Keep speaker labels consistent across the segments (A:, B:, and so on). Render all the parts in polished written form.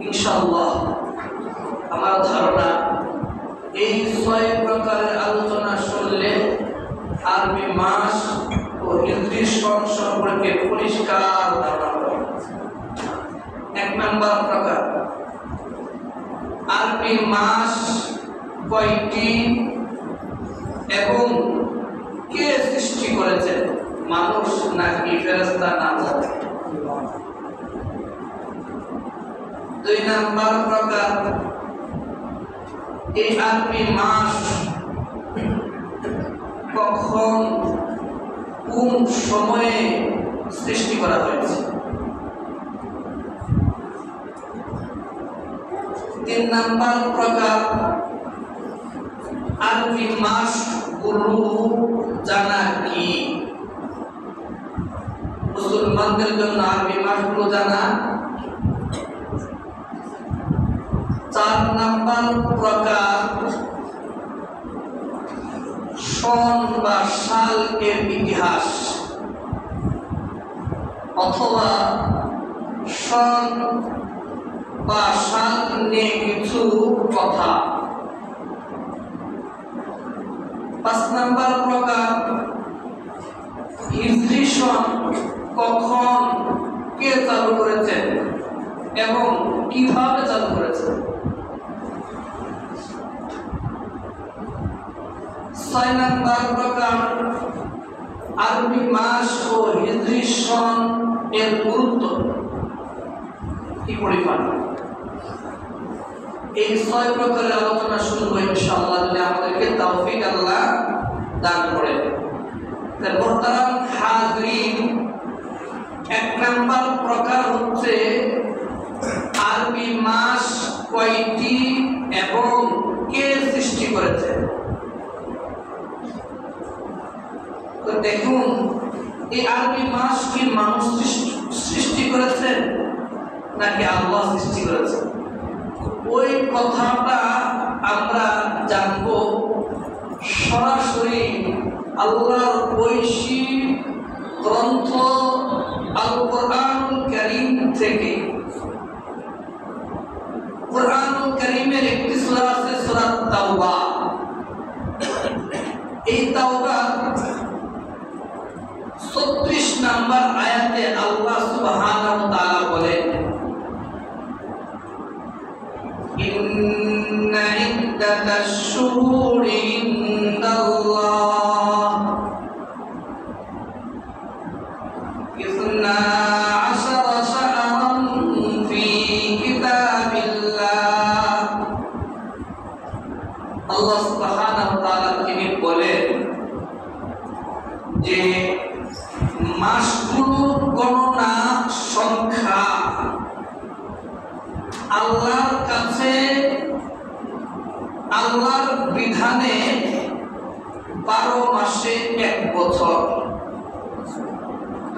A: ইনশাআল্লাহ আমার ধারণা এই 6 প্রকারের আলোচনা শুনলে আরবি মাস ও হিজরি সন সম্পর্কে পরিষ্কার ধারণা হবে। 1 নম্বর প্রকার, আরবি মাস কয়টি এবং কে সৃষ্টি করেছেন, মানুষ নাকি ফেরেশতা না জানে? 2 নম্বর প্রকার, এই আরবি মাস কখন কোন সময়ে সৃষ্টি করা হয়েছে? 3 নম্বর প্রকার, আরবি মাসগুলো জানা কি? মুসলমানদের জন্য আরবি মাসগুলো জানা। 4 নম্বর প্রকার, সন বা সাল এর ইতিহাস অথবা সন বা সাল নিয়ে কিছু কথা। 5 নম্বর প্রকার, হিজরি সন কখন কে চালু করেছেন এবং কিভাবে চালু করেছেন? 6 নম্বর প্রকার, আরবি মাস ও হিজরি সন এর গুরুত্ব কি পরিমাণ? এই 6 প্রকারের আলোচনা শুনবো ইনশাআল্লাহ, যদি আমাদেরকে তৌফিক আল্লাহ দান করেন। মোহতারাম হাজরিন, 1 নম্বর প্রকার হচ্ছে আরবি মাস কয়টি এবং কে সৃষ্টি করেছে। তো দেখুন, এই আরবি মাস কি মানুষ সৃষ্টি করেছেন নাকি আল্লাহ সৃষ্টি করেছেন? ওই কথাটা আমরা জানবো সরাসরি আল্লাহর ঐশী গ্রন্থ আল কোরআনুল কারীম থেকে। কোরআনুল কারীমের একটি সূরা আছে, সূরা তাওবা। এই তাওবা 36 নম্বর আয়াতে আল্লাহ সুবহানাহু ওয়া তাআলা বলেন, ইন্না ইদ্দাতাশ শুহুরি ইনদাল্লাহ ইসনা আশারা শাহরান ফি কিতাবিল্লাহ। আল্লাহ সুবহানাহু ওয়া তাআলা তিনি বলেন যে মাসগুলোর গণনা সংখ্যা আল্লাহর কাছে, আল্লাহর বিধানে 12 মাসে 1 বছর।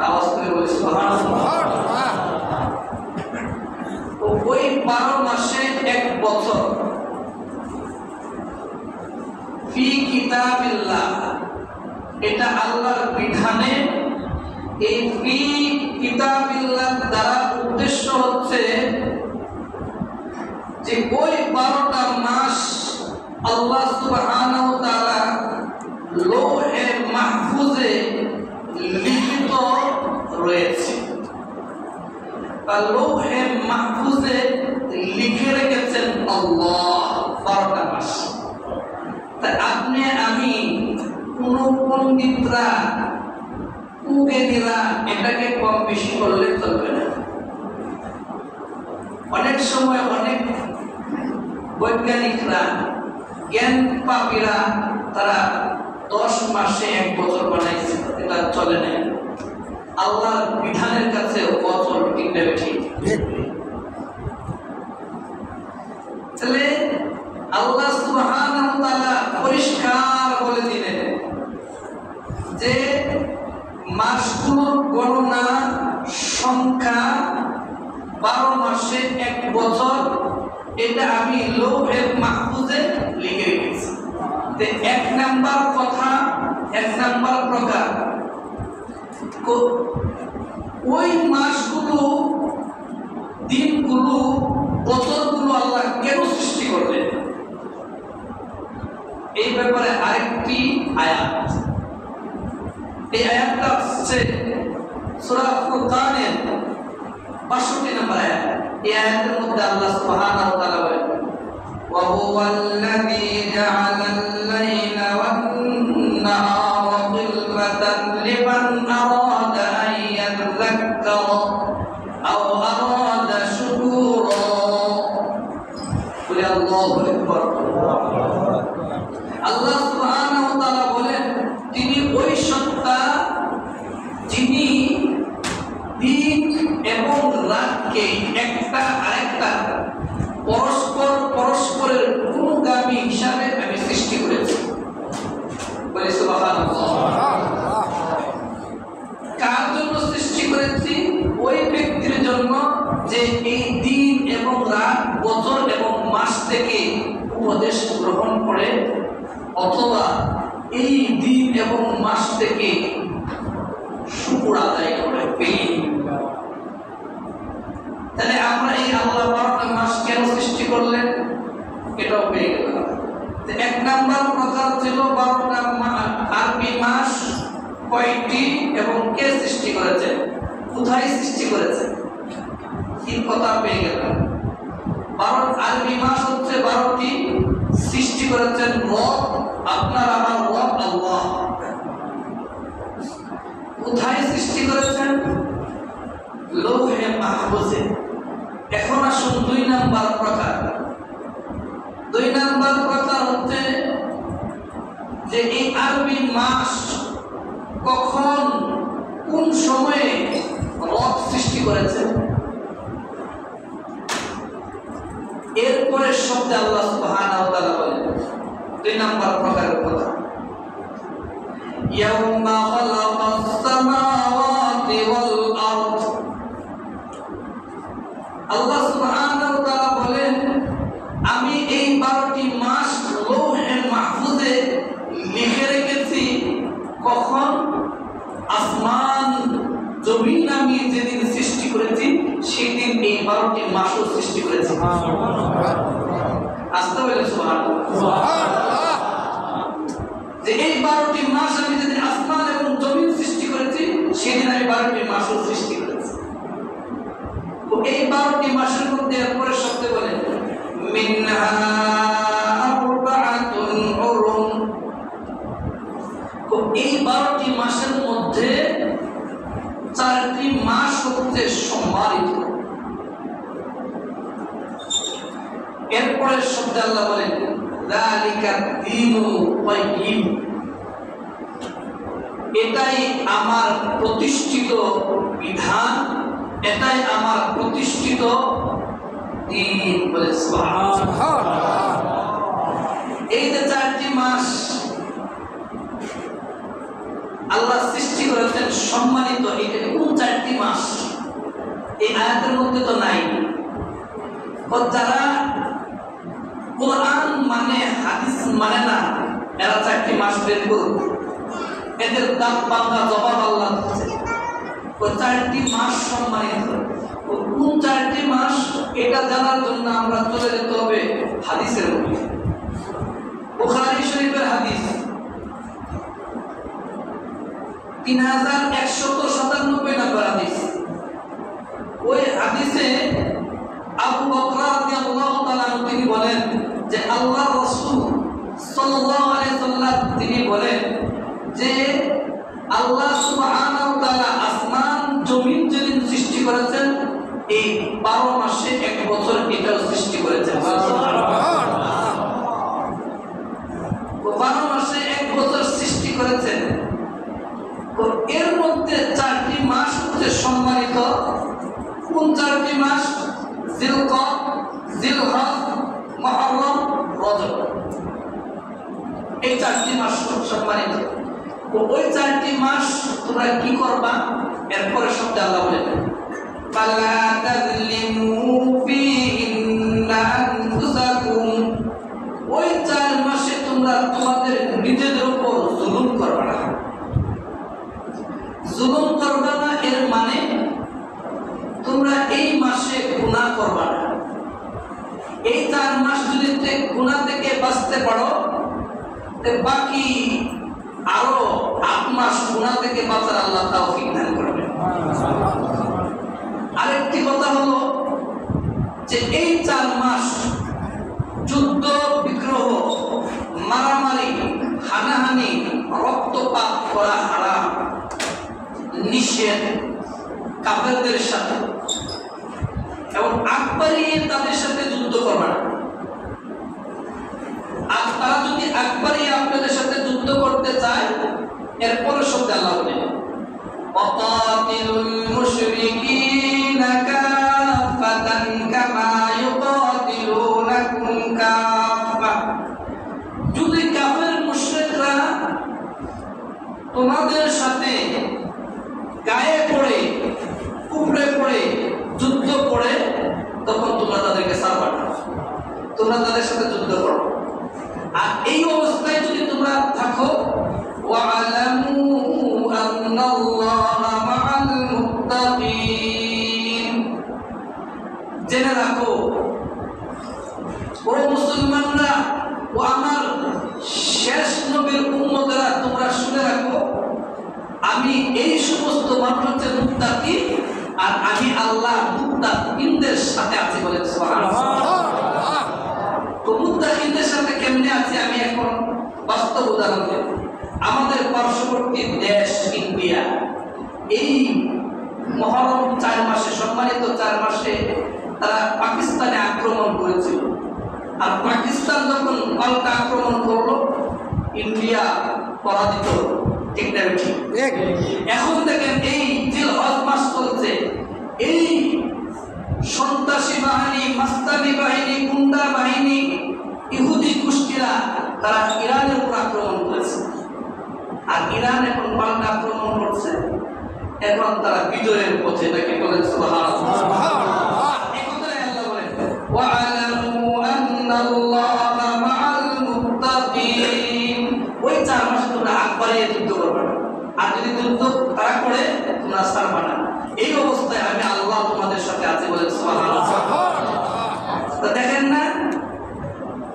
A: আওয়াজ করে বলি সুবহানাল্লাহ। ওই 12 মাসে 1 বছর ফি কিতাবিল্লাহ, এটা আল্লাহর বিধানে। এই ফি কিতাবিল্লাহ দ্বারা উদ্দেশ্য হচ্ছে যে ওই 12টা মাস আল্লাহ সুবহানাহু ওয়া তাআলা লৌহে মাহফুজে লিখিত রয়েছে, বা লৌহে মাহফুজে লিখে রেখেছেন আল্লাহ 12টা মাস। তাই আপনি আমি কোন পণ্ডিতরা কুবেদিরা এটাকে কম বেশি করলে চলবে না। অনেক সময় অনেক বৈজ্ঞানিকরা, জ্ঞান পাপীরা তারা 10 মাসে 1 বছর বানাইছে, এটা চলে না। আল্লাহর বিধানের কাছে বছর টিকবে ঠিক। তাহলে আল্লাহ সুবহানাহু ওয়া তাআলা পরিষ্কার বলে দিলেন যে মাসগুলোর গণনা সংখ্যা 12 মাসে 1 বছর, এটা আমি লৌহে মাহফুজে লিখে রেখেছি। 1 নাম্বার কথা, 1 নাম্বার প্রকার, ওই মাসগুলো দিনগুলো বছরগুলো আল্লাহ কেন সৃষ্টি করলেন, এই ব্যাপারে আরেকটি আয়াত। এই আয়াতটা হচ্ছে সূরা ফুরকানের ৬২ নম্বর আয়াত। এই আয়াতের মধ্যে আল্লাহ সুবহানাহু ওয়া তাআলা বলেন, ওয়া হুয়াল্লাযী জাআলাল লাইলা ওয়ান নাহারা খিলফাতান লিমান আরাদা আন ইয়াযাক্কারা আও আরাদা শুকুরা। বলে আল্লাহু আকবার। আল্লাহ সুবহানাহু ওয়া তাআলা বলেন, তিনি ওই সত্তা যিনি দিন এবং রাতকে একটা আরেকটা পরস্পরের অনুগামী হিসাবে আমি সৃষ্টি করেছি। বলে সুবহানাল্লাহ। কার জন্য সৃষ্টি করেছি? ওই ব্যক্তির জন্য যে এই দিন এবং রাত, বছর এবং মাস থেকে উপদেশ গ্রহণ করে, অথবা এই দিন এবং মাস থেকে শুকর আদায় করে। তাহলে আমরা এই আল্লাহ 12টা মাস কেন সৃষ্টি করলেন এটাও পেয়ে গেলাম। এক নাম্বার কথা ছিল 12টা আরবি মাস কয়টি এবং কে সৃষ্টি করেছে, কোথায় সৃষ্টি করেছে, কি কথা পেয়ে গেলাম। 12 আরবি মাস হচ্ছে 12টি, সৃষ্টি করেছেন রব, আপনার আমার রব আল্লাহ। কোথায় সৃষ্টি করেছেন? লৌহে মাহফুজে। এখন আসুন 2 নাম্বার প্রকার। 2 নাম্বার প্রকার হচ্ছে যে এই আরবি মাস কখন, কোন সময়ে রব সৃষ্টি করেছেন। এরপরে শব্দে আল্লাহ সুবহানাহু ওয়া তাআলা বলেন 2 নাম্বার প্রকারের কথা, ইয়াউমা খালাকাস সামাওয়াতি ওয়াল আরদ। আল্লাহ সুবহানাহু ওয়া তাআলা বলেন, আমি এই 12টি মাস লৌহে মাহফুজে লিখে রেখেছি। কখন? আসমান জমিন আমি যেদিন সৃষ্টি করেছি সেদিন এই 12টি মাসও সৃষ্টি করেছি। আসতে বলে সুবহানাল্লাহ। যে এই 12টি মাস আমি যেদিন আসমান এবং জমিন সৃষ্টি করেছি সেদিন আমি 12টি মাসও সৃষ্টি করেছি। তো এই 12টি মাসের মধ্যে এরপরে শব্দে বলে মিনহা আরবাআতুন হুরুম। তো এই 12টি মাসের মধ্যে 4টি মাস হচ্ছে সম্মানিত। এরপরে শব্দে আল্লাহ বলেন যালিকা দীনুল কাইয়িম। এটাই আমার প্রতিষ্ঠিত বিধান, এটাই আমার প্রতিষ্ঠিত দিন। বলে সুবহানাল্লাহ। এই যে 4টি মাস আল্লাহ সৃষ্টি করেছেন সম্মানিত, এটা কোন 4টি মাস? এই আয়াতের মধ্যে তো নাই। যারা কোরআন মানে হাদিস মানে না, এরা 4টি মাস বের করুক, এদের দাঁত ভাঙা জবাব আল্লাহ দিচ্ছে। 4টি মাস সম্মানিত, কোন 4টি মাস এটা জানার জন্য আমরা চলে যেতে হবে হাদিসের মধ্যে। বুখারী শরীফের হাদিস 3197 নম্বর হাদিস। ওই হাদিসে আবু বকর রাদিয়াল্লাহু তাআলা তিনি বলেন যে আল্লাহর রাসূল সাল্লাল্লাহু আলাইহি সাল্লাম তিনি বলেন যে আল্লাহ সুবহানাহু ওয়া তাআলা আসমান জমিন যেদিন সৃষ্টি করেছেন এই 12 মাসে 1 বছর এটাও সৃষ্টি করেছেন। সুবহানাল্লাহ। 12 মাসে 1 বছর সৃষ্টি করেছেন। তো এর মধ্যে 4টি মাস হচ্ছে সম্মানিত। কোন 4টি মাস? জিলকদ, জিলহজ, মুহররম, রজব। এই 4টি মাস সম্মানিত। তো ওই 4টি মাস তোমরা কি করবা? এরপরে শব্দ আল্লাহ বলেন ফালা তাযলিমু ফীহিন্না আনফুসাকুম। ওই 4 মাসে তোমরা তোমাদের নিজেদের উপর জুলুম করবে না। জুলুম করবে না এর মানে তোমরা এই মাসে গুনাহ এই 4 মাস যদি গুনাহ থেকে বাঁচতে পারো, বাকি আরো 8 মাস গুনাহ থেকে বাঁচার আল্লাহ তৌফিক দান করবেন। আরেকটি কথা হলো যে এই 4 মাস যুদ্ধ বিগ্রহ, মারামারি, হানাহানি, রক্তপাত করা হারাম, নিষেধ কাফেরদের সাথে, এবং আকবরী তাদের সাথে যুদ্ধ করবে না। আর তারা যদি আকবরী আপনাদের সাথে যুদ্ধ করতে চায়, এরপরে শব্দ আল্লাহ বলেন ওয়াকাতিলুল মুশরিকিনা কাফাতান কামা ইউকাতিলুনাকুম কাফা। যদি কাফের মুশরিকরা তোমাদের সাথে গায়ে পড়ে, উপরে পড়ে যুদ্ধ করে, তখন তোমরা তাদেরকে ছাড়বা না, তোমরা তাদের সাথে যুদ্ধ করো। আর এই অবস্থায় যদি তোমরা থাকো, ওয়ালামু আন্নাল্লাহা মাআল মুত্তাকিন, জেনে রাখো ও মুসলমানরা, ও আমার শেষ নবীর উম্মতেরা, তোমরা শুনে রাখো, আমি এই সমস্ত মানুষ হচ্ছে মুত্তাকি, আর আমি আল্লাহ মুত্তাকিনদের সাথে আছি বলে সুবহানাল্লাহ। তো মুত্তাকিনদের সাথে কেমনে আছি আমি এখন বাস্তব উদাহরণ দেব। আমাদের পার্শ্ববর্তী দেশ ইন্ডিয়া, এই মহরম 4 মাসে, সম্মানিত 4 মাসে তারা পাকিস্তানে আক্রমণ করেছিল। আর পাকিস্তান যখন পাল্টা আক্রমণ করলো, ইন্ডিয়া পরাজিত হলো। ঠিক না? ঠিক। এখন দেখেন এই জিলহজ মাস চলছে, এই সন্ত্রাসী বাহিনী, মাস্তানি বাহিনী, গুন্ডা বাহিনী, ইহুদি গোষ্ঠীরা তারা ইরানের উপর আক্রমণ করেছে। আর ইরান এখন পাল্টা আক্রমণ করছে। এখন তারা বিজয়ের পথে, তাকে বলেন সুবহানাল্লাহ। এই কথাই আল্লাহ বলেন ওয়ালামু আন্নাল্লাহা মাআল মুত্তাকিন। ওই 4 মাস তোমরা আকবরে যুদ্ধ করবে না, আর যদি যুদ্ধ তারা করে তোমরা ছাড়বে না। এই অবস্থায় আমি আল্লাহ তোমাদের সাথে আছি বলেন সুবহানাল্লাহ। তো দেখেন না,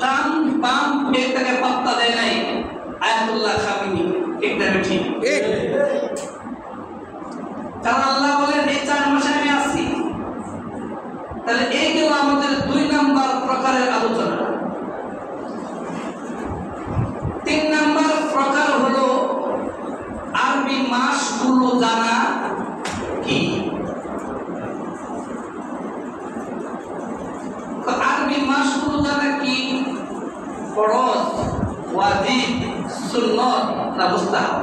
A: টান বাম এটাকে পাত্তা দেয় নাই আয়াতুল্লাহ খামিনি। ঠিক না? ঠিক। কারণ আল্লাহ বলেন এই 4 মাসে আমি আছি। তাহলে এই গেল আমাদের 2 নাম্বার প্রকারের আলোচনা। 3 নাম্বার প্রকার হলো আরবি মাসগুলো জানা কি। আরবি মাসগুলো জানা কি? ফরজ, ওয়াজিব, সুন্নাত না মুস্তাহাব?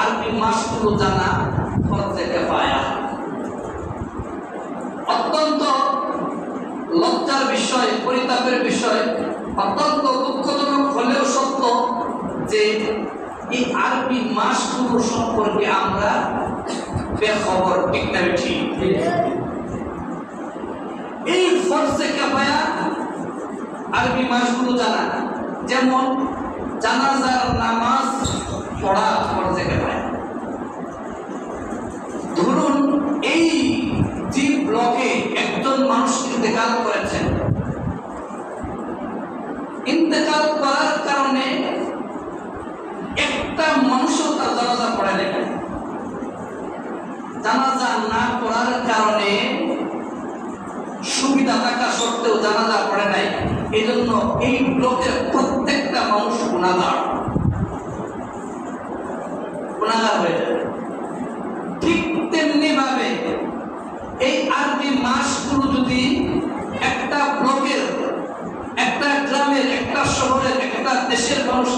A: আরবি মাসগুলো জানা ফরজে কিফায়া। অত্যন্ত লজ্জার বিষয়, পরিতাপের বিষয়, অত্যন্ত দুঃখজনক হলেও সত্য যে এই আরবি মাসগুলো সম্পর্কে আমরা বেখবর। ঠিক না? ঠিক। এই ফরজে কিফায়া আরবি মাসগুলো জানা, যেমন জানাজার নামাজ পড়া ফরজে কিফায়া। ধরুন এই যে ব্লকে একজন মানুষ ইন্তেকাল করেছেন, ইন্তেকাল করার কারণে একটা মানুষও তার জানাজা পড়ে নেই। জানাজা না পড়ার কারণে সুবিধা থাকা সত্ত্বেও জানাজা পড়ে নাই, এই জন্য এই ব্লকের প্রত্যেকটা মানুষ গুনাহগার হয়ে যাবে। ঠিক তেমনি ভাবে এই আরবি মাসগুলো যদি একটা ব্লকের, একটা গ্রামের, একটা শহরের, একটা দেশের মানুষ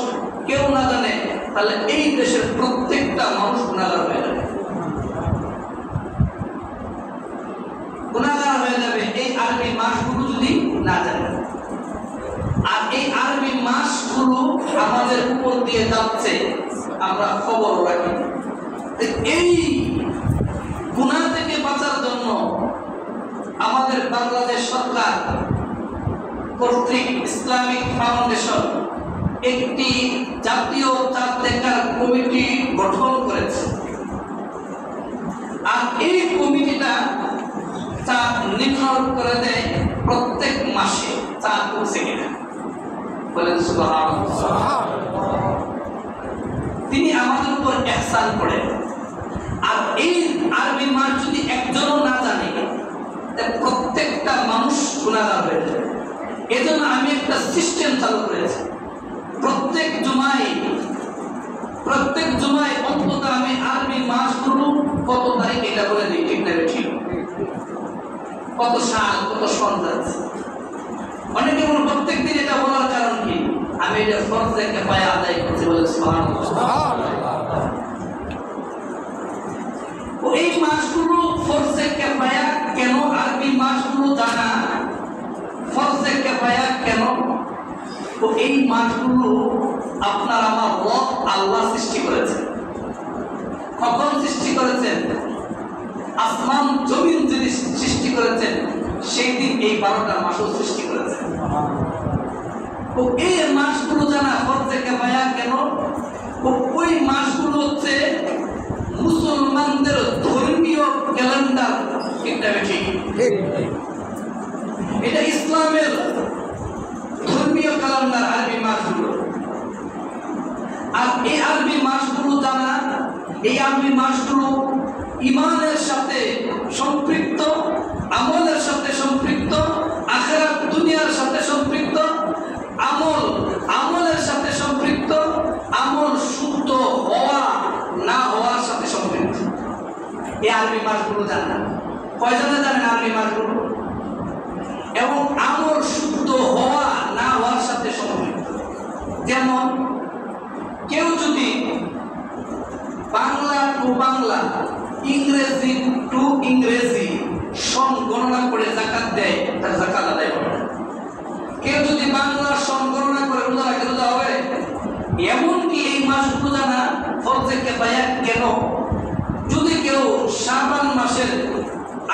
A: কেউ না জানে, তাহলে এই দেশের প্রত্যেকটা মানুষ গুনাহগার হয়ে যাবে। গুনাহগার হয়ে যাবে এই আরবি মাসগুলো যদি না জানে। আর এই আরবি মাসগুলো আমাদের উপর দিয়ে যাচ্ছে, আমরা খবর রাখি। এই গুনাহ থেকে বাঁচার জন্য আমাদের বাংলাদেশ সরকার কর্তৃক ইসলামিক ফাউন্ডেশন একটি জাতীয় চাঁদ দেখার কমিটি গঠন করেছে। আর এই কমিটিটা চাঁদ নির্ধারণ করে দেয় প্রত্যেক মাসে চাঁদ পৌঁছে কিনা? বলেন সুবহানাল্লাহ। তিনি আমাদের উপর ইহসান করেন। আর এই আরবি মাস যদি একজনও না জানে, প্রত্যেকটা মানুষ গুনাহগার হয়ে যাবে। এজন্য আমি একটা সিস্টেম চালু করেছি। প্রত্যেক জুমায় অন্তত আমি আরবি মাসগুলো কত তারিখ এটা বলে দিই, ঠিক না ঠিক? কত সাল, কত সন যাচ্ছে। অনেকে বলে প্রত্যেক দিন এটা বলার কারণ কি? আমি এটা ফরজে কিফায়া আদায় করছি। বলে সুবহানাল্লাহ। এই মাসগুলো ফরজে কিফায়া কেন? আরবি মাসগুলো জানা ফরজে কিফায়া কেন? তো এই মাসগুলো আপনার আমার রব আল্লাহ সৃষ্টি করেছেন। কখন সৃষ্টি করেছেন? আসমান জমিন যিনি সৃষ্টি করেছেন সেই দিন এই 12টা মাসও সৃষ্টি করেছেন। তো এই মাসগুলো জানা ফরজে কিফায়া কেন? ওই মাসগুলো হচ্ছে মুসলমানদের ধর্মীয় ক্যালেন্ডার, ঠিক? এটা ইসলামের ধর্মীয় ক্যালেন্ডার আরবি মাসগুলো। আর এই আরবি মাসগুলো জানা, এই আরবি মাসগুলো ইমানের সাথে সম্পৃক্ত, আমলের সাথে সম্পৃক্ত, আখিরাত দুনিয়ার সাথে সম্পৃক্ত, আমলের সাথে সম্পৃক্ত, আমল শুদ্ধ হওয়া না হওয়ার সাথে সম্পৃক্ত। এই আরবি মাসগুলো জানা কয়জনে জানেন? আরবি মাসগুলো এবং আমল শুদ্ধ হওয়া না হওয়ার সাথে সম্পৃক্ত। যেমন কেউ যদি বাংলা টু বাংলা, ইংরেজি টু ইংরেজি সন গণনা করে যাকাত দেয়, তার যাকাত আদায় হবে। কেউ যদি বাংলা সন গণনা করে রোজা রাখে, রোজা হবে। এমনকি এই মাসগুলো জানা ফরজে কিফায়া কেন? যদি কেউ শাবান মাসের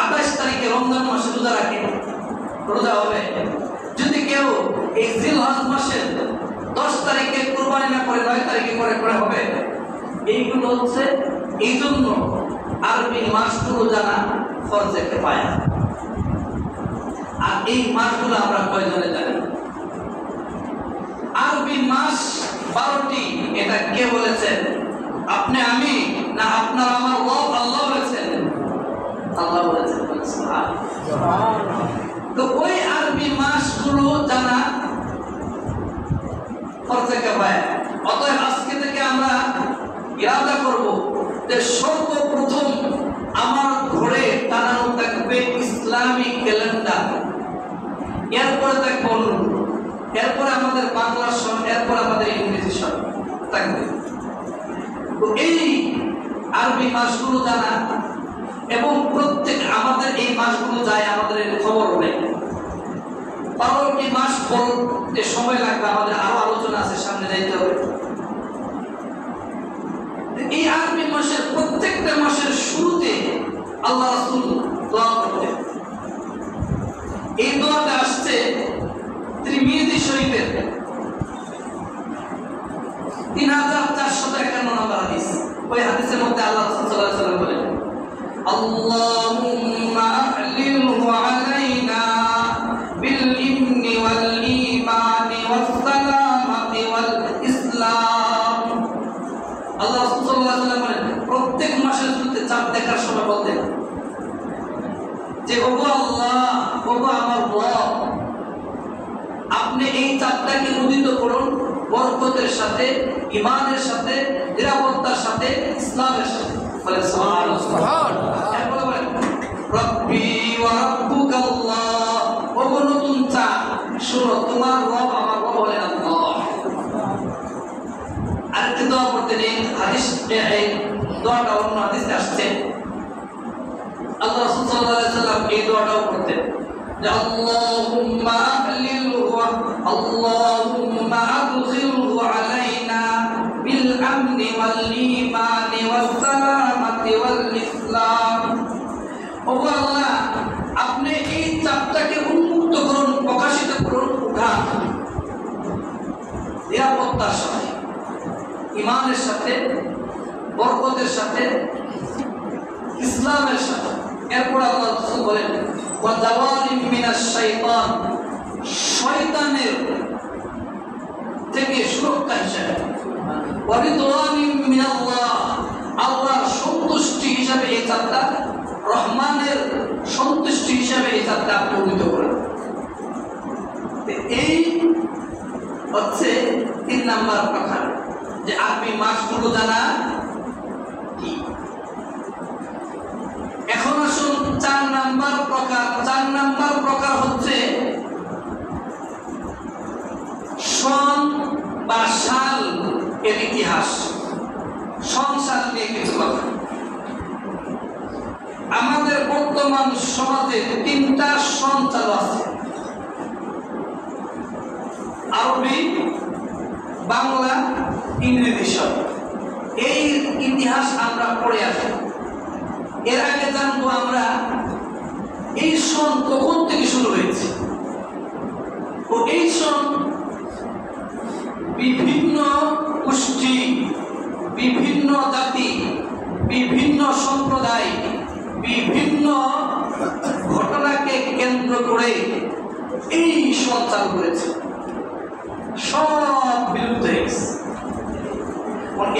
A: 28 তারিখে রমজান মাসে রোজা রাখে, রোজা হবে। যদি কেউ এই জিলহজ মাসের 10 তারিখে কুরবানি না করে 9 তারিখে করে হবে। এইগুলো হচ্ছে এই জন্য আরবি মাসগুলো জানা ফরজে কিফায়া। আর এই মাসগুলো আমরা কয়জনে জানি? আরবি মাস 12টি। এটা কে বলেছেন? আপনি, আমি, না আপনার আমার রব আল্লাহ বলেছেন? আল্লাহ বলেছেন। তো ওই আরবি মাসগুলো জানা ফরজে কিফায়া। অতএব আজকে থেকে আমরা ইরাদা করব যে সর্বপ্রথম আমার ঘরে টানানো থাকবে ইসলামিক ক্যালেন্ডার, এরপরে থাকবে অন্য, এরপরে আমাদের বাংলা সন, এরপরে আমাদের ইংরেজি সন থাকবে। তো এই আরবি মাসগুলো জানা এবং প্রত্যেক আমাদের এই মাসগুলো যায়, আমাদের খবর নেই। 12টি মাস বলতে সময় লাগবে, আমাদের আরো আলোচনা আছে, সামনে যাইতে হবে। এই আরবি মাসের প্রত্যেকটা মাসের শুরুতে আল্লাহ রাসূল দোয়া করতেন। এই দোয়াটা আসছে তিরমিজি শরীফের 3451 নম্বর হাদিস। ওই হাদিসের মধ্যে আল্লাহ রাসূল সাল্লাল্লাহু আলাইহি ওয়াসাল্লাম বলেন, আল্লাহুম্মা আহলিলহু আলাইনা বিল ইমনি ওয়াল ঈমানি ওয়াস সালামাতি ওয়াল ইসলাম। আল্লাহ রাসূল সাল্লাল্লাহু আলাইহি ওয়াসাল্লাম বলেন, প্রত্যেক মাসের শুরুতে চাঁদ দেখার সময় বলতেন যে ওগো আল্লাহ, ওগো আমার রব, আপনি এই চাঁদটাকে উদিত করুন বরকতের সাথে, ঈমানের সাথে, নিরাপত্তার সাথে, ইসলামের সাথে। বলে সুবহানাল্লাহ। এরপরে বলেন রব্বি ওয়া রাব্বুকাল্লাহ, ওগো নতুন চাঁদ, শুনো তোমার রব আমার রব হলেন আল্লাহ। আরেকটি দোয়া করতেন, এই হাদিস, এই দোয়াটা অন্য হাদিসে আসছে। আল্লাহ রাসূল সাল্লাল্লাহু আলাইহি ওয়াসাল্লাম এই দোয়াটাও করতেন যে আল্লাহুম্মা আহলিলহু, আল্লাহুম্মা আদখিলহু আলাইনা বিল আমনি ওয়াল ঈমানি ওয়াস সালামাতি ওয়াল ইসলাম। ওগো আল্লাহ, আপনি এই চাঁদটাকে উন্মুক্ত করুন, প্রকাশিত করুন, উঠান নিরাপত্তার সাথে, ঈমানের সাথে, বরকতের সাথে, ইসলামের সাথে। এরপর আল্লাহ রাসূল বলেন ওয়া দাওয়ারিম মিনাশ শাইতান, শয়তানের থেকে সুরক্ষা হিসেবে, ওয়া রিদওয়ানিম মিনাল্লাহ, আল্লাহর সন্তুষ্টি হিসাবে এই চাঁদটা, রহমানের সন্তুষ্টি হিসাবে এই চাঁদটা পবিত্র করেন। এই হচ্ছে 3 নাম্বার প্রকার, যে আরবি মাসগুলো জানা কি। এখন আসুন 4 নাম্বার প্রকার। 4 নাম্বার প্রকার হচ্ছে সন বা সাল এর ইতিহাস। সন সাল নিয়ে কিছু কথা। আমাদের বর্তমান সমাজে 3টা সন চালু আছে, আরবি, বাংলা, ইংরেজি সন। এই ইতিহাস আমরা পড়ে আসি। এর আগে জানবো আমরা এই সন কখন থেকে শুরু হয়েছে, ও এই সন বিভিন্ন গোষ্ঠী, বিভিন্ন জাতি, বিভিন্ন সম্প্রদায়, বিভিন্ন ঘটনাকে কেন্দ্র করে এই সন চালু করেছে। সব বিলুপ্ত হয়ে গেছে।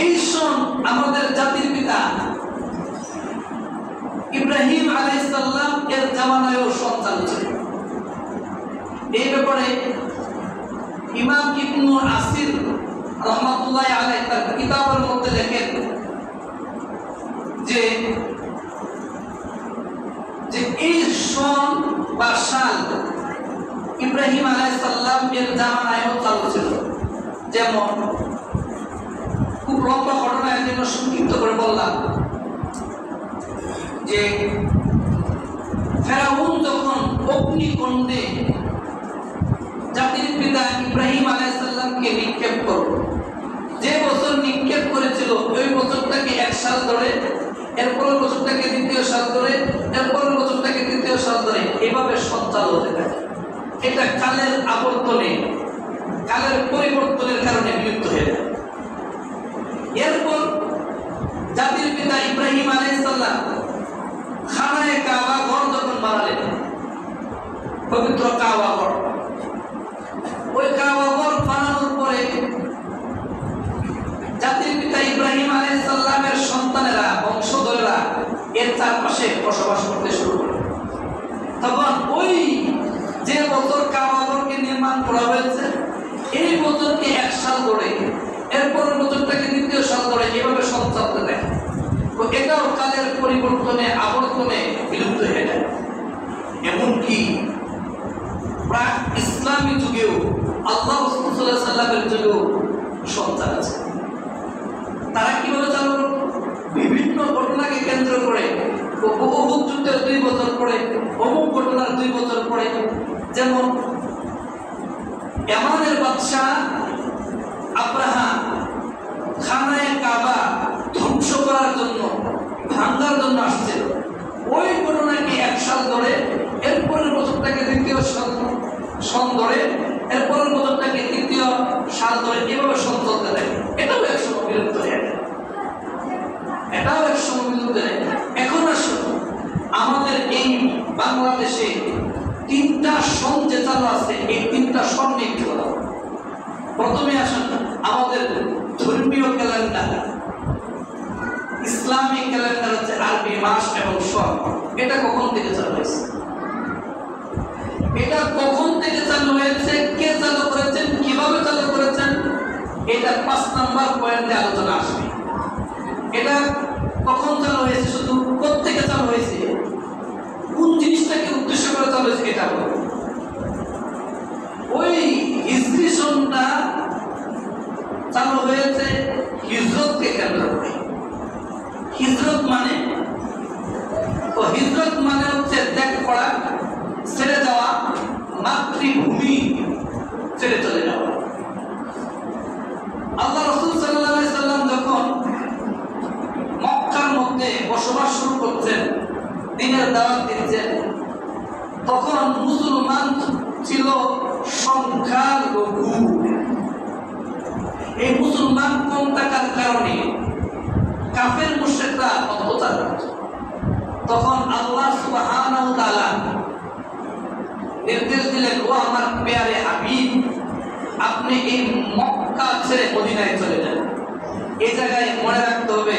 A: এই সন আমাদের জাতির পিতা ইব্রাহিম আলাইহিস সালাম এর জামানায়ও সন চালু ছিল। এই ব্যাপারে ইমাম ইবনু আসির রাহমাতুল্লাহ আলাইহি তার কিতাবের মধ্যে লেখেন যে এই সন বা সাল ইব্রাহিম আলাইহিস সালাম এর জামানায়ও চালু ছিল। যেমন খুব লম্বা ঘটনা, এর জন্য সংক্ষিপ্ত করে বললাম যে ফেরাউন যখন অগ্নিকুণ্ডে জাতির পিতা ইব্রাহিম আলাইহিস সালামকে নিক্ষেপ করল, যে বছর নিক্ষেপ করেছিল ওই বছরটাকে 1 সাল ধরে, এরপরের বছরটাকে 2য় সাল ধরে, এরপরের বছরটাকে 3য় সাল ধরে, এভাবে সঞ্চাল হতে থাকে। এটা কালের আবর্তনে, কালের পরিবর্তনের কারণে বিলুপ্ত হয়ে যায়। এরপর জাতির পিতা ইব্রাহিম আলাইহিস সালাম খানায়ে কাবা ঘর যখন বানালেন, পবিত্র কাবা ঘর, ওই কাবা ঘর বানানোর পরে জাতির পিতা ইব্রাহিম আলাইহিস সালামের সন্তানেরা, বংশধরেরা এর চারপাশে বসবাস করতে শুরু করে। তখন ওই যে বছর কাবা ঘরকে নির্মাণ করা হয়েছে, এই বছরকে 1 সাল ধরে, এরপরের বছরটাকে 2য় সাল ধরে, এভাবে সঞ্চালতে থাকে। তো এটাও কালের পরিবর্তনে, আবর্তনে বিলুপ্ত হয়ে যায়। এমনকি প্রাক ইসলামী যুগেও, আল্লাহ রাসূল সাল্লাল্লাহু আলাইহি সাল্লামের যুগেও সঞ্চাল আছে। তারা কিভাবে চালু করল? বিভিন্ন ঘটনাকে কেন্দ্র করে, উহুদ যুদ্ধের 2 বছর পরে, অমুক ঘটনার 2 বছর পরে, যেমন ইয়ামানের বাদশাহ আব্রাহা খানায়ে কাবা ধ্বংস করার জন্য, ভাঙার জন্য আসছিল। ওই ঘটনাকে 1 সাল ধরে, এরপরের বছরটাকে 2য় সাল ধরে, এরপরের বছরটাকে 3য় সাল ধরে, এভাবে সন চলতে থাকে। এটাও একসময় বিলুপ্ত হয়ে যায়। এটাও একসময় বিলুপ্ত হয়ে যায়। এখন আসুন আমাদের এই বাংলাদেশে 3টা সন যে চালু আছে, এই 3টা সন নিয়ে একটু কথা। প্রথমে আসুন আমাদের ধর্মীয় ক্যালেন্ডার, ইসলামিক ক্যালেন্ডার হচ্ছে আরবি মাস এবং সন। এটা কখন থেকে চালু হয়েছে? এটা কখন থেকে চালু হয়েছে, কে চালু করেছেন, কিভাবে চালু করেছেন, এটা 5 নাম্বার পয়েন্টে আলোচনা আসবে। এটা কখন চালু হয়েছে, শুধু কোত্থেকে চালু হয়েছে, কোন জিনিসটাকে উদ্দেশ্য করে চালু হয়েছে, এটা বলবো। ওই হিজরি সনটা চালু হয়েছে হিজরতকে কেন্দ্র করে। হিজরত মানে, তো হিজরত মানে হচ্ছে ত্যাগ করা, ছেড়ে যাওয়া, মাতৃভূমি ছেড়ে চলে যাওয়া। আল্লাহ রাসূল সাল্লাল্লাহু আলাইহি সাল্লাম যখন মক্কার মধ্যে বসবাস শুরু করছেন, দ্বীনের দাওয়াত দিচ্ছেন, তখন মুসলমান ছিল সংখ্যালঘু। এই মুসলমান কম থাকার কারণে কাফের মুশরিকরা অত্যাচার করত। তখন আল্লাহ সুবহানাহু ওয়া তাআলা নির্দেশ দিলেন, ও আমার পেয়ারে হাবিব, আপনি এই মক্কা ছেড়ে মদিনায় চলে যান। এই জায়গায় মনে রাখতে হবে,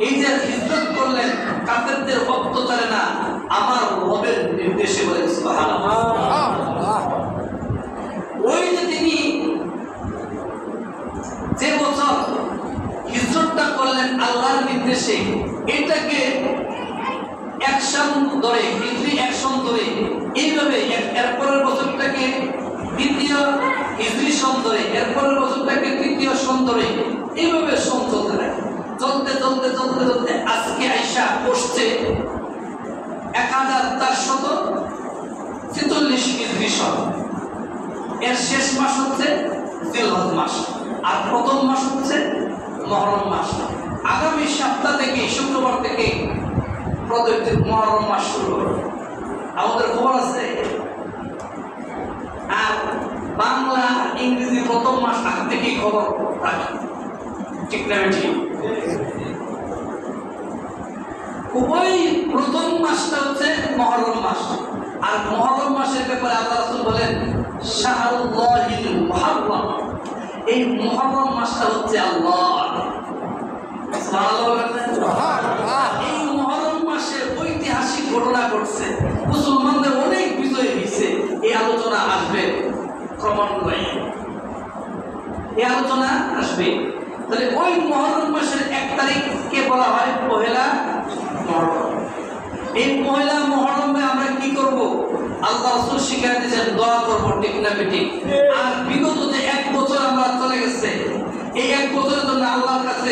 A: এই যে হিজরত করলেন কাফেরদের অত্যাচারে না, আমার রবের নির্দেশে বলেন সুবহানাল্লাহ। ওই যে তিনি যে বছর হিজরতটা করলেন আল্লাহর নির্দেশে, এটাকে অ্যাকশন ধরে, হিজরি অ্যাকশন ধরে, এইভাবে এরপরের বছরটাকে দ্বিতীয় হিজরি সন ধরে, এরপরের বছরটাকে তৃতীয় সন ধরে, এইভাবে সন চলতে থাকে। চলতে চলতে চলতে চলতে আজকে আইসা বসছে 1446 হিজরি সন। এর শেষ মাস হচ্ছে জিলহজ মাস, আর প্রথম মাস হচ্ছে মুহররম মাস। আগামী সপ্তাহ থেকে, শুক্রবার থেকে প্রত্যেক মুহররম মাস শুরু হবে। আমাদের খবর আছে। আর বাংলা ইংরেজি প্রথম মাস আগ থেকেই খবর রাখে, ঠিক না ঠিক? ওই প্রথম মাসটা হচ্ছে মুহররম মাস। আর মুহররম মাসের ব্যাপারে আল্লাহ রাসূল বলেন, শাহরুল্লাহিল মুহররম, এই মুহররম মাসটা হচ্ছে আল্লাহ। এই মুহররম মাসে ঐতিহাসিক ঘটনা ঘটছে, মুসলমানদের অনেক বিজয় হয়েছে। এই আলোচনা আসবে ক্রমান্বয়ে, এই আলোচনা আসবে। তাহলে ওই মুহররম মাসের 1 তারিখকে বলা হয় পহেলা মুহররম। এই পহেলা মুহররমে আমরা কি করব? আল্লাহ রাসূল শিখিয়ে দিয়েছেন দোয়া করব, ঠিক না ঠিক? আর বিগত যে 1 বছর আমরা চলে গেছে, এই 1 বছরের জন্য আল্লাহর কাছে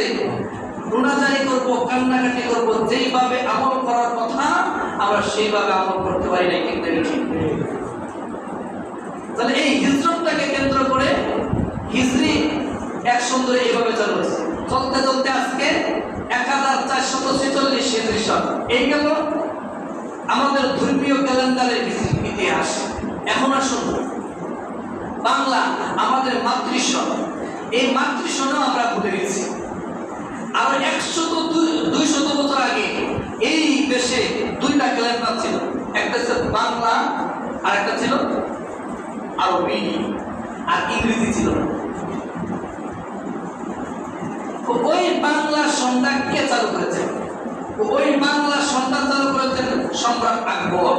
A: গুনাহগারি করব, কান্নাকাটি করব, যেইভাবে আমল করার কথা আমরা সেইভাবে আমল করতে পারি না, ঠিক না ঠিক? তাহলে এই হিজরতটাকে কেন্দ্র করে হিজরি অ্যাকশন ধরে এইভাবে চালু হয়েছে। চলতে চলতে আজকে 1446 হিজরি সন। এই গেল আমাদের ধর্মীয় ক্যালেন্ডারের ইতিহাস। এখন আসুন বাংলা, আমাদের মাতৃসন। এই মাতৃসনও আমরা ভুলে গেছি। আর 200 বছর আগে এই দেশে 2টা ক্যালেন্ডার ছিল, একটা ছিল বাংলা আর একটা ছিল আরবি, আর ইংরেজি ছিল না। ওই বাংলা সনটা কে চালু করেছেন? ওই বাংলা সনটা চালু করেছেন সম্রাট আকবর।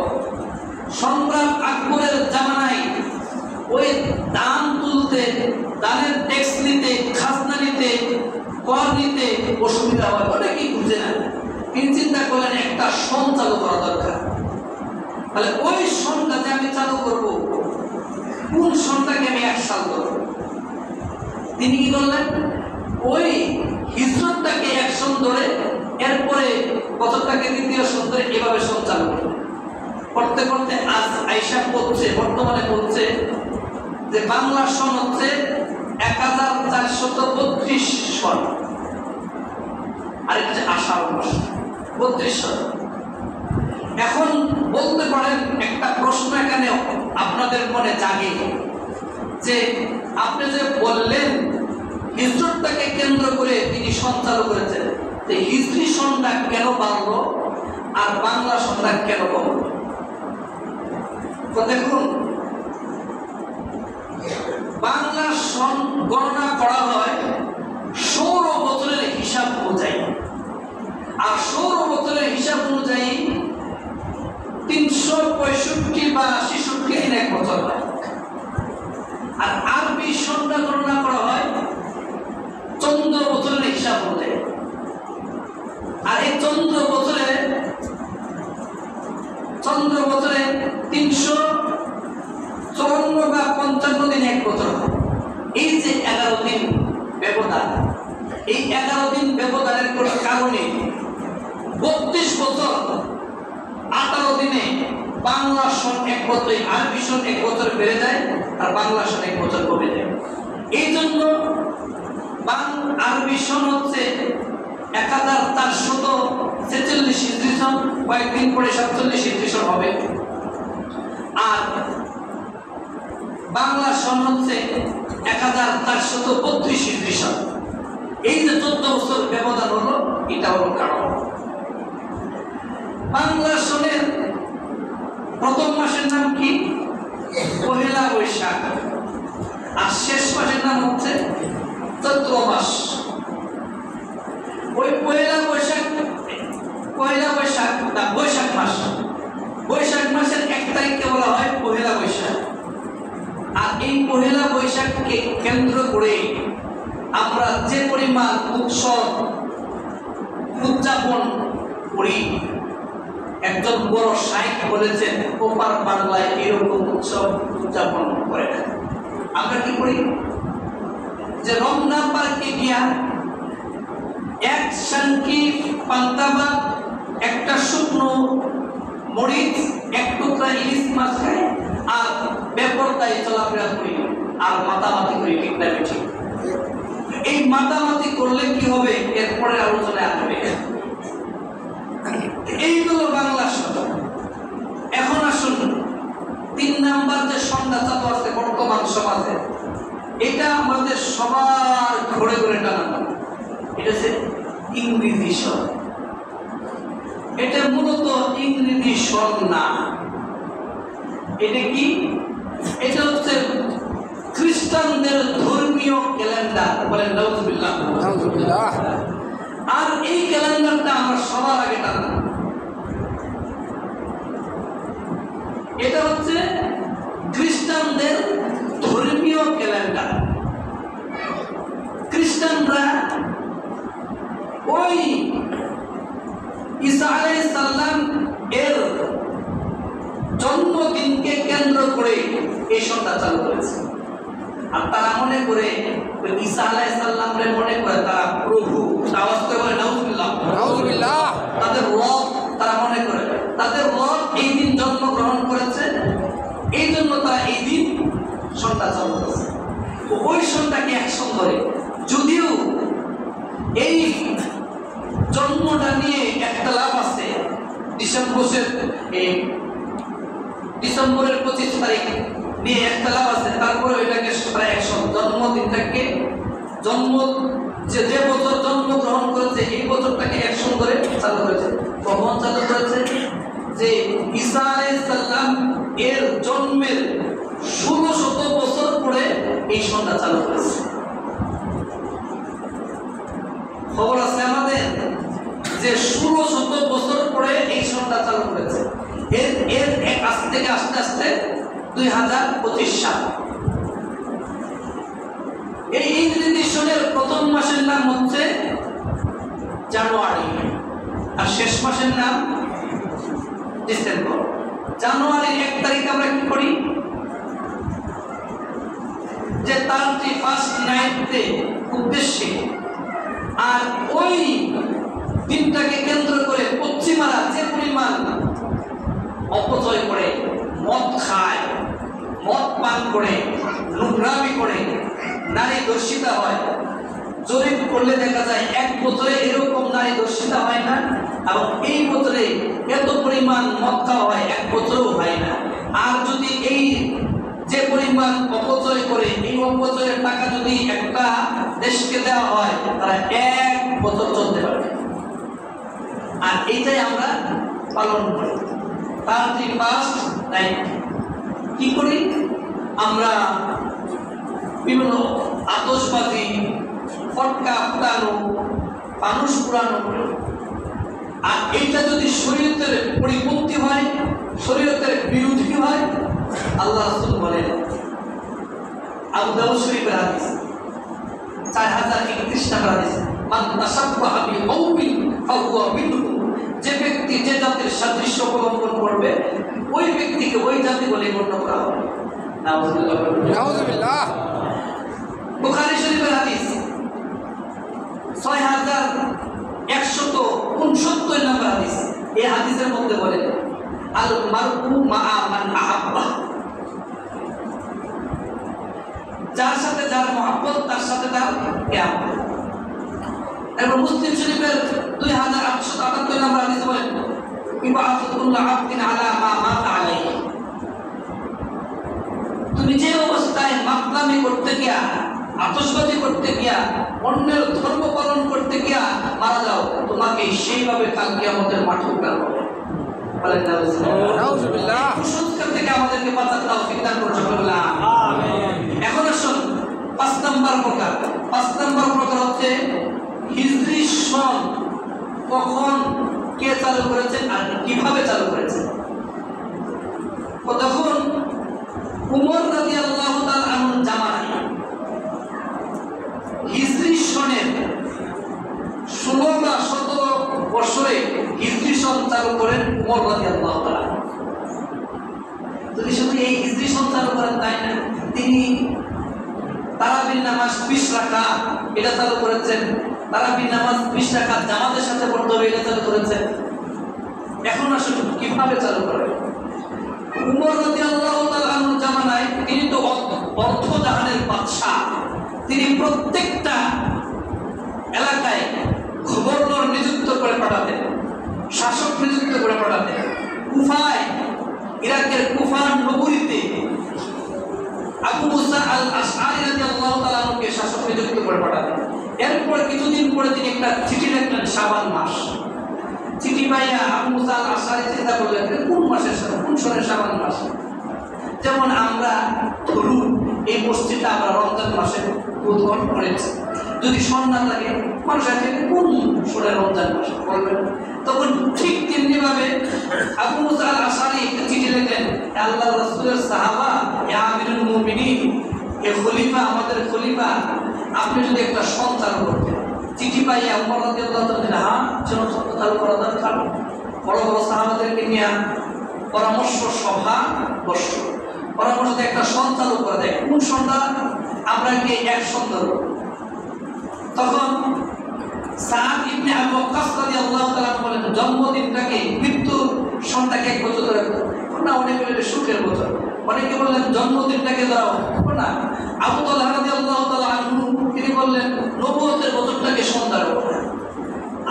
A: সম্রাট আকবরের জামানায় ওই দান তুলতে, দানের ট্যাক্স নিতে, খাজনা নিতে, কর নিতে অসুবিধা হয়, অনেকেই বুঝে না। তিনি চিন্তা করলেন একটা সন চালু করা দরকার। তাহলে ওই সনটাতে আমি চালু করব, কোন সনটাকে আমি 1 সাল করব? তিনি কি করলেন? ওই হিজরতটাকে 1 সন ধরে, এরপরে বছরটাকে 2য় সন ধরে, এভাবে সন চালু করলেন। করতে করতে আজ আইসা পড়ছে, বর্তমানে বলছে যে বাংলা সন হচ্ছে 1432 সন, আর এটা আষাঢ় মাস 32 সন। এখন বলতে পারেন, একটা প্রশ্ন এখানে আপনাদের মনে জাগে যে আপনি যে বললেন হিজরতটাকে কেন্দ্র করে তিনি সন চালু করেছেন, যে হিজরি সনটা কেন বাড়লো আর বাংলা সনটা কেন কমলো? তো দেখুন, বাংলা সন গণনা করা হয় সৌর বছরের হিসাব অনুযায়ী, আর সৌর বছরের হিসাব অনুযায়ী 365 বা 66 দিন 1 বছর হয়। আর আরবি সনটা গণনা করা হয় চন্দ্র বছরের হিসাব অনুযায়ী। আর এই চন্দ্র বছরে 354 বা 55 দিন 1 বছর হয়। এই যে 11 দিন ব্যবধান, এই 11 দিন ব্যবধানের কারণে 32 বছর 18 দিনে বাংলা সন 1 বছর, আরবি সন 1 বছর বেড়ে যায়, আর বাংলা সন 1 বছর কমে যায়। এই জন্য আরবি সন হচ্ছে 1446 হিজরি সন, কয়েকদিন পরে 47 হিজরি সন হবে। আর বাংলা সন হচ্ছে 1432 হিজরি সন। এই যে 14 বছর ব্যবধান হলো, এটা হলো কারণ। বাংলা সনের প্রথম মাসের নাম কি? পহেলা বৈশাখ, আর শেষ মাসের নাম হচ্ছে চৈত্র মাস। ওই পহেলা বৈশাখ না বৈশাখ মাস, বৈশাখ মাসের 1 তারিখকে বলা হয় পহেলা বৈশাখ। আর এই পহেলা বৈশাখকে কেন্দ্র করে আমরা যে পরিমাণ উৎসব উদযাপন করি, একজন বড় শাইখ বলেছেন ওপার বাংলায় এরকম উৎসব উদযাপন করে না। আমরা কি করি যে রমজান পার্কে গিয়া এক শানকি পান্তাবা, একটা শুকনো মরিচ, এক টুকরা ইলিশ মাছ খাই আর বেপরদায় চলাফেরা করি আর মাতামাতি করি, ঠিক না ঠিক? এই মাতামাতি করলে কি হবে এরপরে আলোচনায় আসবে। এইগুলো বাংলা শব্দ। এখন আসুন 3 নাম্বার যে সন্ধ্যা চালু আছে বর্তমান সমাজে, এটা আমাদের সবার ঘরে ঘরে টানানো। এটা হচ্ছে ইংরেজি স্বর। এটা মূলত ইংরেজি স্বর না, এটা কি? এটা হচ্ছে খ্রিস্টানদের ধর্মীয় ক্যালেন্ডার। বলেন নাউজুবিল্লাহ। আর এই ক্যালেন্ডারটা আমরা সবার আগে টানব। এটা হচ্ছে খ্রিস্টানদের ধর্মীয় ক্যালেন্ডার। খ্রিস্টানরা ওই ঈসা আলাইহিস সালাম এর জন্মদিনকে কেন্দ্র করে এই সন্ধ্যা চালু করেছে। আর তারা মনে করে ঈসা আলাইহিস সালামকে মনে করে তারা প্রভু। আওয়াজ করে বলে নাউজুবিল্লাহ, নাউজুবিল্লাহ। তাদের রব তারা মনে করে, তাদের রব এই দিন জন্মগ্রহণ করেছে, এই জন্য তারা এই দিন সন্ধ্যা চালু করেছে। ওই সন্ধ্যাকে অ্যাকশন করে, যদিও এই জন্মটা নিয়ে একটা লাভ আছে। ডিসেম্বরের 25 তারিখ নিয়ে একটা লাভ আছে, তারপরে এটাকে প্রায় অ্যাকশন জন্মদিনটাকে যে বছর জন্মগ্রহণ করেছে এই বছরটাকে অ্যাকশন করে চালু করেছে। কখন চালু করেছে? যে ঈসা আলাইহিস সালাম এর জন্মের 1600 বছর পরে এই সন্ধ্যা চালু করেছে। খবর আছে আমাদের যে 1600 বছর পরে এই সন্ধ্যা চালু করেছে। এর আজ থেকে আস্তে আস্তে 2025 সাল। এই ইংরেজি সনের প্রথম মাসের নাম হচ্ছে জানুয়ারি, আর শেষ মাসের নাম ডিসেম্বর। জানুয়ারির 1 তারিখ আমরা কি করি? যে 31st নাইটে উদ্দেশ্যে, আর ওই দিনটাকে কেন্দ্র করে পশ্চিমারা যে পরিমাণ অপচয় করে, মদ খায়, মদ পান করে, নোংরামি করে, নারী ধর্ষিতা হয়। জরিপ করলে দেখা যায় 1 বছরে এরকম নারী ধর্ষিতা হয় না, এবং এই বছরে এত পরিমাণ মদ খাওয়া হয় 1 বছরও হয় না। আর যদি এই যে পরিমাণ অপচয় করে, এই অপচয়ের টাকা যদি একটা দেশকে দেওয়া হয় তারা 1 বছর চলতে পারবে। আর এইটাই আমরা পালন করি। 31st নাইট কি করি আমরা? বিভিন্ন আতশবাজি, ফটকা ফুটানো, মানুষ পুরানো। আর এইটা যদি শরীয়তের পরিপন্থী হয়, শরীয়তের বিরোধী হয়, আল্লাহ রাসূল বলেন, আবু দাউদ শরীফের হাদিস 4031 নম্বর হাদিস, মান তাসাব্বাহা বিকওমিন ফাহুয়া মিনহুম। যে ব্যক্তি যে জাতির সাদৃশ্য অবলম্বন করবে ওই ব্যক্তিকে ওই জাতি বলে গণ্য করা হবে। নাউজুবিল্লাহ, নাউজুবিল্লাহ। বুখারী শরীফের হাদিস 6169 নম্বর হাদিস। এই হাদিসের মধ্যে বলে আল মারউ মা'a মান আহাব্বা, যার সাথে যার মহব্বত তার সাথে তার কিয়ামত। এবং মুসলিম শরীফের 2878 নম্বর হাদিস বলে ইবাআতুল্লাহ আবদিন আলা মা মাতা আলাইহি। তুমি যে অবস্থায় মাতলামি করতে গিয়া, আতশবাজি করতে গিয়া, অন্যের ধর্ম পালন করতে গিয়া মারা যাও, তোমাকে সেইভাবে কাল কিয়ামতের মাঠে উঠানো হবে। বলেন নাউজুবিল্লাহ। কুসংস্কার থেকে আমাদের আমাদেরকে বাঁচার তৌফিক দান করুন সকলে আমিন। এখন আসুন 5 নম্বর প্রকার। 5 নম্বর প্রকার হচ্ছে হিজরি সন কখন কে চালু করেছেন আর কিভাবে চালু করেছেন। তখন উমর রাদিয়াল্লাহু তাআলা আনহু জামানায় হিজরি সনের 16 বা 17 বছরে হিজরি সন চালু করেন উমর রাদিয়াল্লাহু তাআলা। যদি শুধু এই হিজরি সন চালু করেন তাই না, তিনি তারাবির নামাজ 20 রাকাত এটা চালু করেছেন। তারাবির নামাজ 20 রাকাত জামাতের সাথে পড়তে হবে এটা চালু করেছেন। এখন আসলে কিভাবে চালু করেন? উমর রাদিয়াল্লাহু তাআলা আনহুর জামানায় তিনি তো অর্থ জাহানের বাদশা। তিনি প্রত্যেকটা এলাকায় গভর্নর নিযুক্ত করে পাঠাতেন, শাসক নিযুক্ত করে পাঠাতেন। কুফায়, ইরাকের কুফার নগরীতে আবু মুসা আল আশআরী রাদিয়াল্লাহু তাআলা আনহুকে শাসক নিযুক্ত করে পাঠাতেন। এরপর কিছুদিন পরে তিনি একটা চিঠি লিখলেন শাবান মাস। চিঠি পাইয়া আবু মুসা আল আশআরী চিন্তা করলেন কোন মাসের সাথে কোন সনের শাবান মাস। যেমন আমরা ধরুন এই মসজিদটা আমরা রমজান মাসে উদ্বোধন করেছি, যদি সন না থাকে মানুষ আছে কোন সনের রমজান মাস বলবেন। তখন ঠিক তেমনিভাবে আবু মুসা আল আশআরী চিঠি লিখলেন, আল্লাহর রাসূলের সাহাবা, ইয়া আমিরুল মুমিনিন, এ খলিফা আমাদের খলিফা, আপনি যদি একটা সন চালু করতেন। চিঠি পাইয়া উমর রাদিয়াল্লাহু তাআলা হ্যাঁ সন চালু করা দরকার। বড় বড় সাহাবাদেরকে নিয়ে পরামর্শ সভা বসল। পরামর্শতে একটা সন চালু করে দেয়। কোন সনটা? আমরা কি এক সন ধরব। তখন সাদ ইবনে আবু ওয়াক্কাস রাদিয়াল্লাহু তাআলা বলেন জন্মদিনটাকে মৃত্যু সনটাকে এক বছর ধরে না, অনেকে বলে সুখের বছর, অনেকে বললেন জন্মদিনটাকে ধরা না। আবু তালহা রাদিয়াল্লাহু তাআলা আনহু তিনি বললেন নবুয়তের বছরটাকে সন ধরা।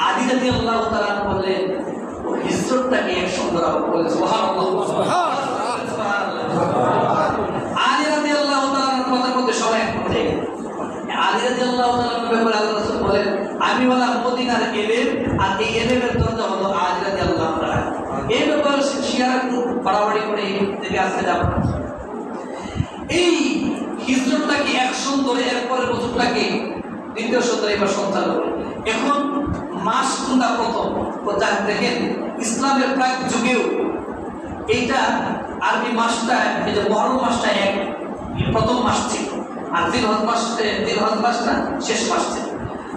A: আলী রাদিয়াল্লাহু তাআলা বললেন ও হিজরতটাকে এক সন ধরা বলে। সুবহানাল্লাহ, আলী রাদিয়াল্লাহু তাআলার কথার মধ্যে সবাই একমত হয়ে গেল। আলী রাদিয়াল্লাহু তাআলার ব্যাপারে আল্লাহ রাসূল বলেন আমি হলাম মদিনার এলেম, আর এই এলেমের দরজা হলো আলী রাদিয়াল্লাহু তাআলা। এই ব্যাপারে শিয়ারা একটু বাড়াবাড়ি করে থেকে আসতে যাবে। এই হিজরতটাকে এক সন ধরে এরপরের বছরটাকে দ্বিতীয় সন এবার সঞ্চালন করে। এখন মাস কোনটা প্রথম দেখেন, ইসলামের প্রাক যুগেও এইটা আরবি মাসটা, এই যে মুহররম মাসটা এক প্রথম মাস ছিল, আর জিলহজ মাসটা শেষ মাস ছিল।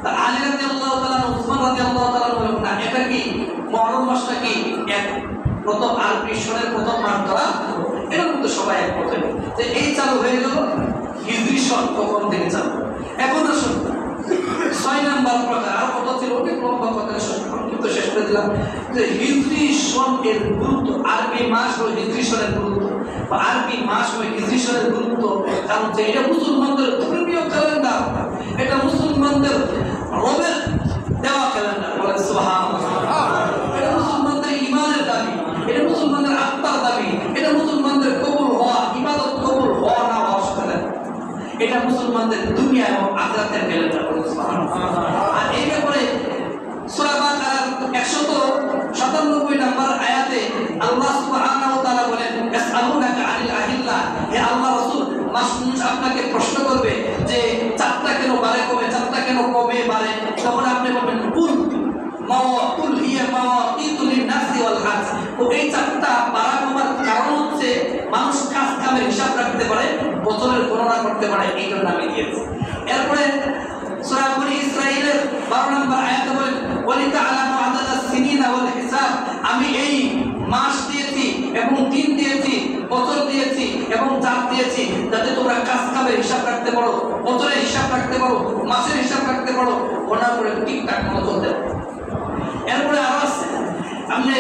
A: তা আলী রাদিয়াল্লাহু তাআলা, উসমান রাদিয়াল্লাহু তাআলা বলেন না, এটা কি মুহররম মাসটা কি এক প্রথম আরবি সনের প্রথম মাস ধরা, এটা কিন্তু সবাই একমত হলো যে এই চালু হয়ে গেল হিজরি সন কখন থেকে চালু। এখন আসুন 6 নম্বর প্রকার, আর কত ছিল অনেক লম্বা কথা কিন্তু শেষ করে দিলাম যে হিজরি সন এর গুরুত্ব। আরবি মাস ও হিজরি সনের গুরুত্ব, বা আরবি মাস ও হিজরি সনের গুরুত্ব, কারণ এটা মুসলমানদের ধর্মীয় ক্যালেন্ডার, এটা মুসলমানদের রবের দেওয়া ক্যালেন্ডার। বলেন সুবহানাল্লাহ। এটা মুসলমানদের ঈমানের দাবি, এটা মুসলমানদের আত্মার দাবি, এটা মুসলমানদের কবুল হওয়া, ইবাদত কবুল হওয়া না হওয়ার সাথে এটা মুসলমানদের দুনিয়া এবং আখিরাতের ক্যালেন্ডার। বলেন সুবহানাল্লাহ। আর এই ব্যাপারে সূরা বাকারার 197 নম্বর আয়াতে আল্লাহ সুবহানাহু ওয়া তাআলা বলেন ইয়াসআলুনাকা আনিল আহিল্লা, হে আল্লাহ রাসূল মানুষ আপনাকে প্রশ্ন করবে যে চাঁদটা কেন বাড়ে কমে, চাঁদটা কেন কমে বাড়ে, তখন আপনি বলবেন কুল হিয়া মাওয়াকিতুল লিন-নাসি ওয়াল হাজ। তো এই চাঁদটা বাড়া কমার কারণ হচ্ছে মানুষ কাজ কামের হিসাব রাখতে পারে, বছরের গণনা করতে পারে, এই জন্য আমি দিয়েছি। এরপরে সূরা বনী ইসরাঈলের 12 নম্বর আয়াতে বলেন ওয়ালিতা'লামু আদাদাস সিনিনা ওয়াল হিসাব, আমি এই মাস দিয়েছি এবং দিন দিয়েছি, বছর দিয়েছি এবং চাঁদ দিয়েছি যাতে তোমরা কাজ কামের হিসাব রাখতে পারো, বছরের হিসাব রাখতে পারো, মাসের হিসাব রাখতে পারো, গণনা করে ঠিকঠাক মতো চলতে পারো। এরপরে আরো আছে, আপনি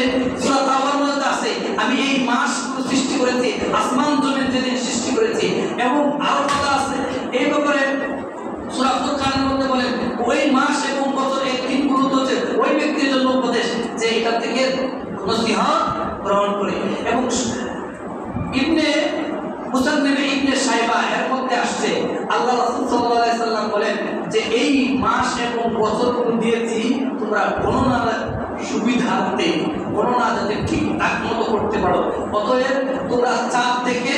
A: সূরা তাওবার মধ্যে আছে আমি এই মাস সৃষ্টি করেছি, আসমান জমিন যেদিন সৃষ্টি করেছি, এবং আরো কথা আছে এই ব্যাপারে সূরা ফুরকানের মধ্যে বলেন ওই মাস এবং বছর এই দিনগুলো হচ্ছে ওই ব্যক্তির জন্য উপদেশ যে এটা থেকে নসিহত গ্রহণ করে। এবং ইবনে মুসান্নিফ ইবনে শাইবা এর মধ্যে আসছে আল্লাহ রাসূল সাল্লাল্লাহু আলাইহি সাল্লাম বলেন যে এই মাস এবং বছরগুলো দিয়েছি তোমরা গণনার সুবিধার্থে, গণনা যাতে ঠিকঠাক মতো করতে পারো। অতএব তোমরা চাঁদ থেকে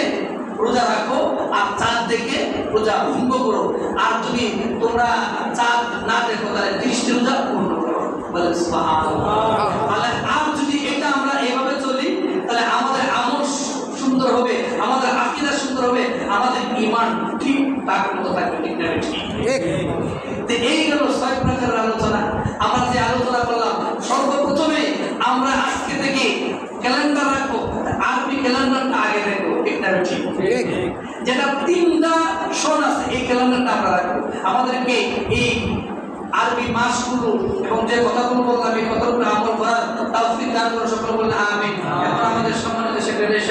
A: রোজা ভঙ্গ করো, আর যদি তোমরা চাঁদ না দেখো তাহলে 30টি রোজা পূর্ণ করো। বলেন সুবহানাল্লাহ। আর যদি এটা আমরা এইভাবে চলি তাহলে আমাদের আমল সুন্দর হবে, আমাদের আকীদা সুন্দর হবে, আমাদের ঈমান ঠিক তার মতো থাকবে। ঠিক না? ঠিক। তো এই গেল 6 প্রকারের আলোচনা। আমরা যে আলোচনা করলাম, সর্বপ্রথমে আমরা আজকে থেকে ক্যালেন্ডার রাখবো, আরবি ক্যালেন্ডারটা আগে রাখবো। ঠিক না? ঠিক। যেটা 3টা সন আছে, এই ক্যালেন্ডারটা আমরা রাখবো। আমাদেরকে এই আরবি মাসগুলো এবং যে কথাগুলো বললাম এই কথাগুলো আমল করার তৌফিক দান করুন। সকলে বলুন আমিন। এখন আমাদের সম্মানিত সেক্রেটারি